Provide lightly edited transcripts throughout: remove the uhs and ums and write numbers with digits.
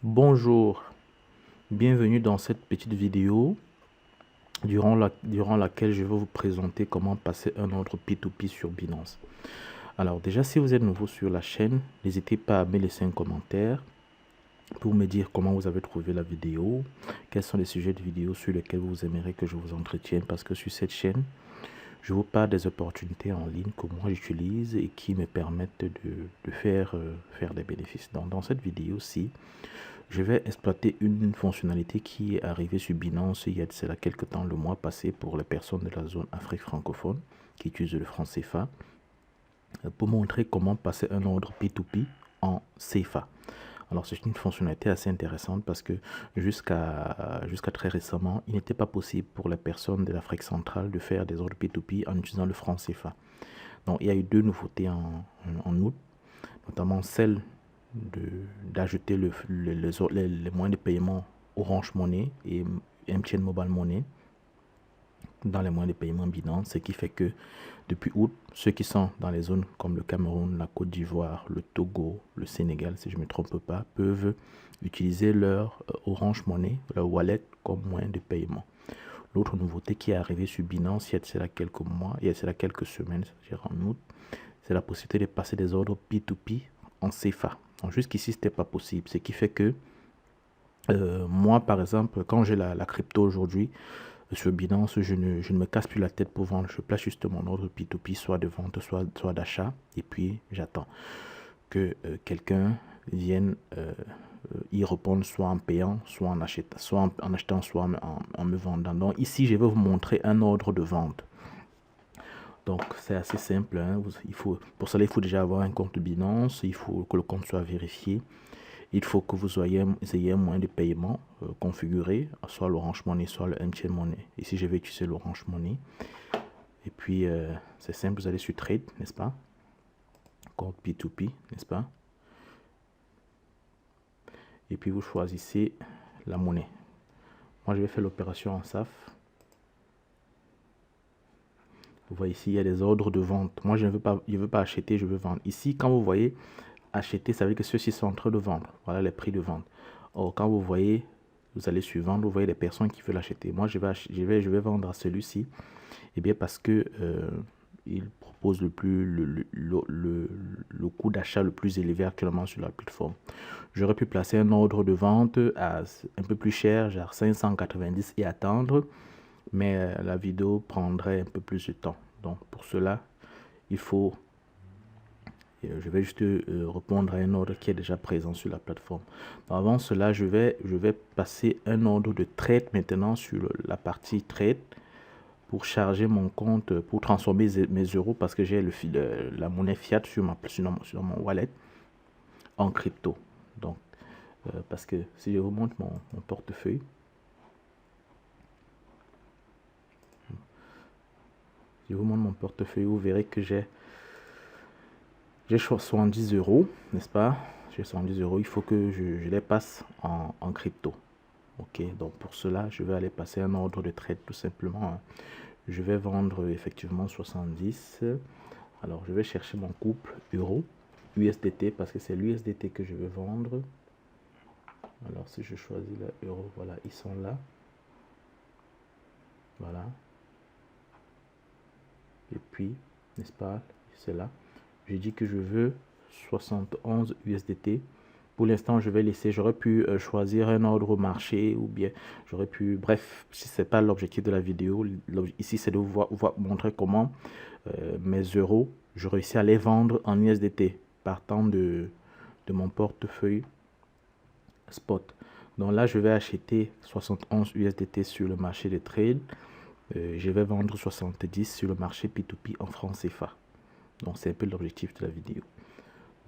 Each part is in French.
Bonjour, bienvenue dans cette petite vidéo durant laquelle je vais vous présenter comment passer un ordre P2P sur Binance. Alors déjà, si vous êtes nouveau sur la chaîne, n'hésitez pas à me laisser un commentaire pour me dire comment vous avez trouvé la vidéo, quels sont les sujets de vidéo sur lesquels vous aimeriez que je vous entretienne, parce que sur cette chaîne, je vous parle des opportunités en ligne que moi j'utilise et qui me permettent de faire des bénéfices. Donc, dans cette vidéo-ci, je vais exploiter une fonctionnalité qui est arrivée sur Binance il y a de cela quelques temps, le mois passé, pour les personnes de la zone Afrique francophone qui utilisent le franc CFA, pour montrer comment passer un ordre P2P en CFA. Alors c'est une fonctionnalité assez intéressante parce que jusqu'à très récemment, il n'était pas possible pour les personnes de l'Afrique centrale de faire des ordres P2P en utilisant le franc CFA. Donc il y a eu deux nouveautés en août, notamment celle d'ajouter les moyens de paiement Orange Money et MTN Mobile Money dans les moyens de paiement Binance, ce qui fait que depuis août, ceux qui sont dans les zones comme le Cameroun, la Côte d'Ivoire, le Togo, le Sénégal, si je ne me trompe pas, peuvent utiliser leur Orange Money, leur wallet comme moyen de paiement. L'autre nouveauté qui est arrivée sur Binance il y a de cela quelques mois, il y a de cela quelques semaines, c'est-à-dire en août, c'est la possibilité de passer des ordres P2P en CFA. Jusqu'ici, ce n'était pas possible. Ce qui fait que moi, par exemple, quand j'ai la crypto aujourd'hui, sur Binance, je ne me casse plus la tête pour vendre. Je place juste mon ordre P2P, soit de vente, soit d'achat. Et puis, j'attends que quelqu'un vienne y répondre, soit en payant, soit en achetant, soit en me vendant. Donc ici, je vais vous montrer un ordre de vente. Donc c'est assez simple, hein. Pour cela, il faut déjà avoir un compte Binance, il faut que le compte soit vérifié. Il faut que vous ayez un moyen de paiement configuré, soit l'Orange Money, soit le MTN Money. Ici, je vais utiliser l'Orange Money. Et puis, c'est simple, vous allez sur Trade, n'est-ce pas? Compte P2P, n'est-ce pas? Et puis, vous choisissez la monnaie. Moi, je vais faire l'opération en SAF. Vous voyez ici, il y a des ordres de vente. Moi, je ne veux pas acheter, je veux vendre. Ici, quand vous voyez acheter, ça veut dire que ceux-ci sont en train de vendre. Voilà les prix de vente. Or, quand vous voyez, vous allez sur vendre, vous voyez les personnes qui veulent acheter. Moi, je vais vendre à celui-ci. Eh bien, parce que il propose le coût d'achat le plus élevé actuellement sur la plateforme. J'aurais pu placer un ordre de vente à un peu plus cher, genre 590 et attendre, mais la vidéo prendrait un peu plus de temps. Donc, pour cela, il faut je vais juste répondre à un ordre qui est déjà présent sur la plateforme. Donc, avant cela, je vais passer un ordre de trade maintenant sur la partie trade pour charger mon compte, pour transformer mes euros parce que j'ai la monnaie fiat sur mon wallet en crypto. Donc, parce que si je vous montre mon portefeuille, vous verrez que j'ai 70 euros, n'est-ce pas? J'ai 70 euros, il faut que je les passe en crypto. Ok, donc pour cela, je vais aller passer un ordre de trade tout simplement. Je vais vendre effectivement 70. Alors, je vais chercher mon couple euro, USDT, parce que c'est l'USDT que je veux vendre. Alors, si je choisis l'euro, voilà, ils sont là. Voilà. Et puis, n'est-ce pas, c'est là. Je dis que je veux 71 USDT. Pour l'instant, je vais laisser, j'aurais pu choisir un ordre marché ou bien j'aurais pu, bref, si ce n'est pas l'objectif de la vidéo, ici c'est de vous montrer comment mes euros, je réussis à les vendre en USDT partant de mon portefeuille spot. Donc là, je vais acheter 71 USDT sur le marché de trade. Je vais vendre 70 sur le marché P2P en francs CFA. Donc c'est un peu l'objectif de la vidéo.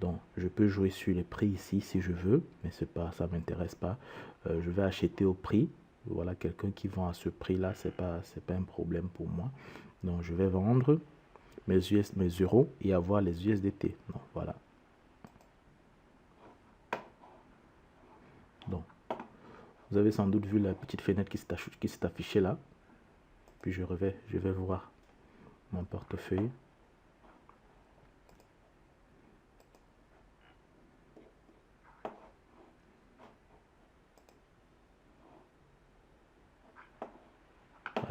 Donc je peux jouer sur les prix ici si je veux, mais ça m'intéresse pas. Je vais acheter au prix. Voilà, quelqu'un qui vend à ce prix là, c'est pas un problème pour moi. Donc je vais vendre mes euros et avoir les USDT. Donc voilà. Donc vous avez sans doute vu la petite fenêtre qui s'est affichée là. Puis je vais voir mon portefeuille.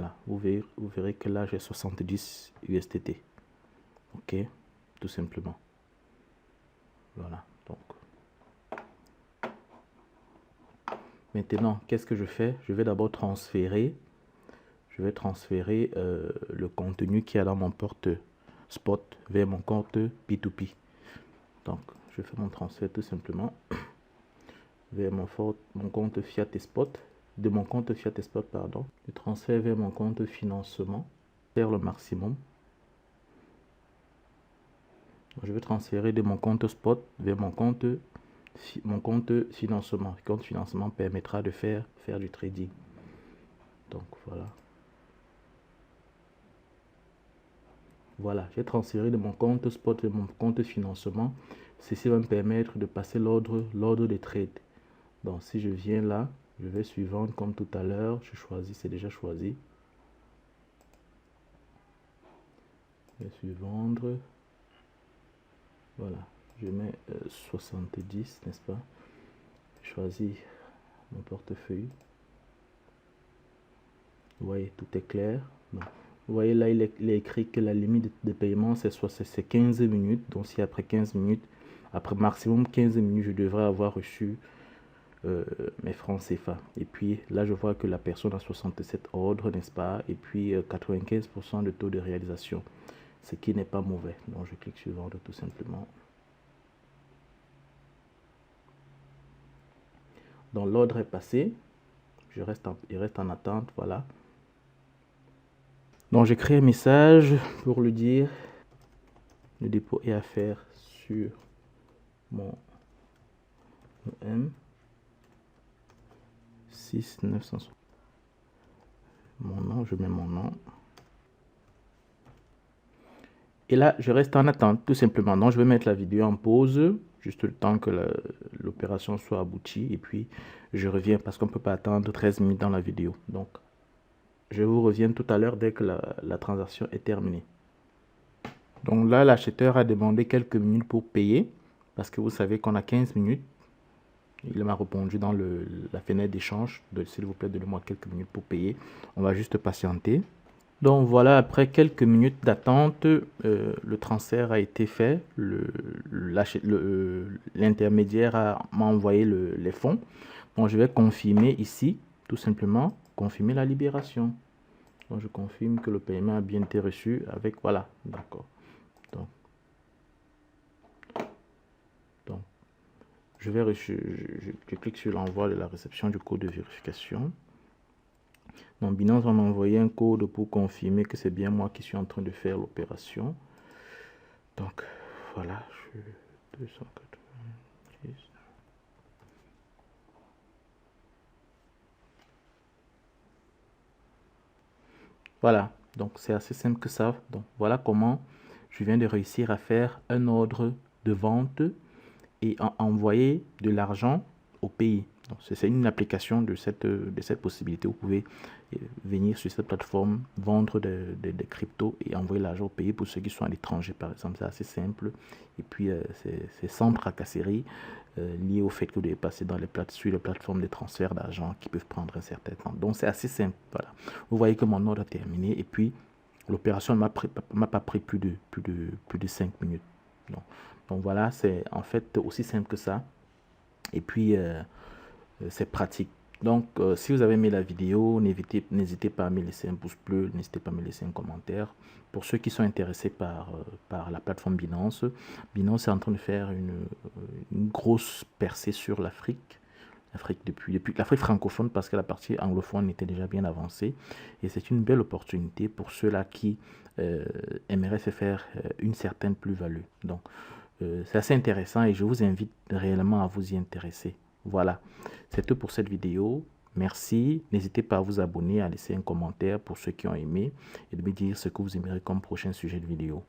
Voilà, vous verrez que là j'ai 70 USDT. Ok, tout simplement. Voilà, donc. Maintenant, qu'est-ce que je fais? Je vais d'abord transférer. Je vais transférer le contenu qui est dans mon porte spot vers mon compte P2P. Donc, je fais mon transfert tout simplement vers mon compte Fiat Spot, de mon compte Fiat Spot, pardon. Je transfère vers mon compte financement, faire le maximum. Je vais transférer de mon compte spot vers mon compte financement. Le compte financement permettra de faire du trading. Donc voilà. Voilà, j'ai transféré de mon compte spot vers mon compte financement. Ceci va me permettre de passer l'ordre des trades. Donc si je viens là, je vais suivre comme tout à l'heure. Je choisis, c'est déjà choisi. Je suis vendre. Voilà, je mets 70, n'est-ce pas? Je choisis mon portefeuille. Vous voyez, tout est clair. Donc, vous voyez là, il est écrit que la limite de paiement, c'est 15 minutes. Donc si après 15 minutes, après maximum 15 minutes, je devrais avoir reçu mes francs CFA. Et puis là, je vois que la personne a 67 ordres, n'est-ce pas? Et puis 95% de taux de réalisation, ce qui n'est pas mauvais. Donc je clique sur vendre tout simplement. Donc l'ordre est passé. Il reste en attente, voilà. Donc j'ai créé un message pour lui dire le dépôt est à faire sur mon M 6960. Mon nom, je mets mon nom. Et là, je reste en attente, tout simplement. Donc je vais mettre la vidéo en pause, juste le temps que l'opération soit aboutie. Et puis je reviens parce qu'on ne peut pas attendre 13 minutes dans la vidéo. Donc je vous reviens tout à l'heure dès que la transaction est terminée. Donc là, l'acheteur a demandé quelques minutes pour payer, parce que vous savez qu'on a 15 minutes. Il m'a répondu dans la fenêtre d'échange, s'il vous plaît, donnez-moi quelques minutes pour payer. On va juste patienter. Donc voilà, après quelques minutes d'attente, le transfert a été fait. L'intermédiaire m'a envoyé les fonds. Donc je vais confirmer ici, tout simplement, confirmer la libération. Donc je confirme que le paiement a bien été reçu avec, voilà, d'accord. Donc je clique sur l'envoi de la réception du code de vérification. Donc Binance va m'envoyer un code pour confirmer que c'est bien moi qui suis en train de faire l'opération. Donc voilà, je suis 290. Voilà, donc c'est assez simple que ça. Donc voilà comment je viens de réussir à faire un ordre de vente et envoyer de l'argent au pays. C'est une application de cette possibilité. Vous pouvez venir sur cette plateforme, vendre des cryptos et envoyer l'argent au pays pour ceux qui sont à l'étranger, par exemple. C'est assez simple. Et puis, c'est sans tracasserie lié au fait que vous devez passer sur les plateformes de transfert d'argent qui peuvent prendre un certain temps. Donc, c'est assez simple. Voilà. Vous voyez que mon ordre a terminé. Et puis, l'opération ne m'a pas pris plus de 5 minutes. Donc voilà, c'est en fait aussi simple que ça. Et puis, c'est pratique. Donc, si vous avez aimé la vidéo, n'hésitez pas à me laisser un pouce bleu, n'hésitez pas à me laisser un commentaire. Pour ceux qui sont intéressés par la plateforme Binance, Binance est en train de faire une grosse percée sur l'Afrique. Depuis l'Afrique francophone, parce que la partie anglophone était déjà bien avancée. Et c'est une belle opportunité pour ceux-là qui aimeraient se faire une certaine plus-value. Donc, c'est assez intéressant et je vous invite réellement à vous y intéresser. Voilà, c'est tout pour cette vidéo. Merci. N'hésitez pas à vous abonner, à laisser un commentaire pour ceux qui ont aimé et de me dire ce que vous aimeriez comme prochain sujet de vidéo.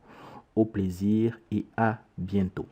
Au plaisir et à bientôt.